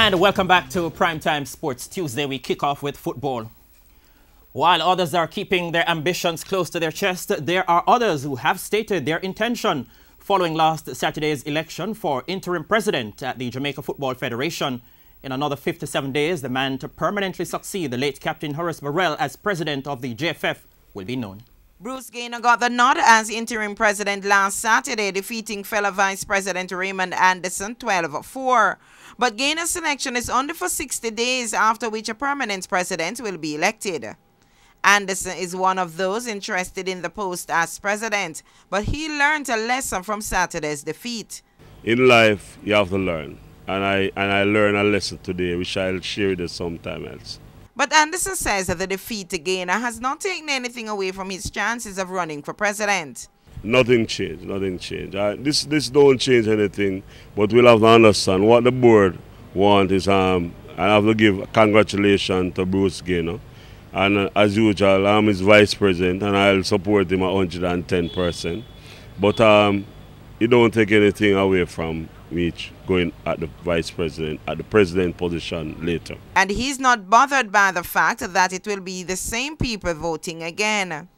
And welcome back to Primetime Sports Tuesday. We kick off with football. While others are keeping their ambitions close to their chest, there are others who have stated their intention following last Saturday's election for interim president at the Jamaica Football Federation. In another 57 days, the man to permanently succeed the late Captain Horace Burrell as president of the JFF will be known. Bruce Gaynor got the nod as interim president last Saturday, defeating fellow Vice President Raymond Anderson 12-4. But Gaynor's selection is only for 60 days, after which a permanent president will be elected. Anderson is one of those interested in the post as president, but he learned a lesson from Saturday's defeat. In life, you have to learn, and I learned a lesson today, which I'll share with you sometime else. But Anderson says that the defeat to Gaynor has not taken anything away from his chances of running for president. Nothing changed, nothing changed. This don't change anything, but we'll have to understand what the board wants is, I have to give congratulations to Bruce Gaynor. And as usual, I'm his vice president and I'll support him 110%. But it don't take anything away from me going at the vice president, at the president position later. And he's not bothered by the fact that it will be the same people voting again.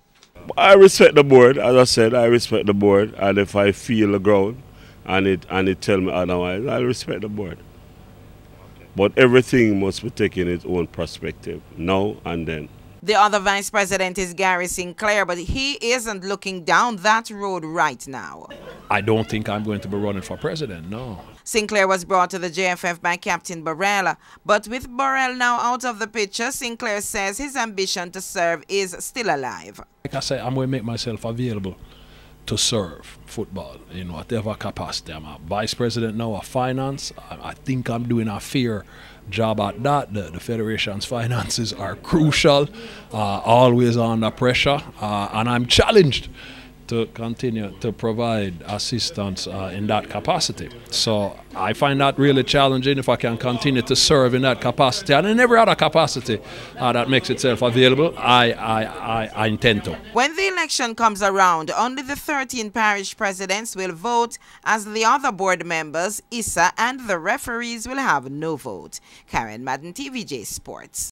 I respect the board, as I said, I respect the board, and if I feel the ground and it tell me otherwise, I respect the board. But everything must be taken its own perspective, now and then. The other vice president is Gary Sinclair, but he isn't looking down that road right now. I don't think I'm going to be running for president, no. Sinclair was brought to the JFF by Captain Burrell, but with Burrell now out of the picture, Sinclair says his ambition to serve is still alive. Like I said, I'm going to make myself available to serve football in whatever capacity. I'm a vice president now of finance. I think I'm doing a fair job at that. The Federation's finances are crucial, always under pressure, and I'm challenged to continue to provide assistance in that capacity. So I find that really challenging if I can continue to serve in that capacity. And in every other capacity that makes itself available, I intend to. When the election comes around, only the 13 parish presidents will vote, as the other board members, ISA, and the referees will have no vote. Karen Madden, TVJ Sports.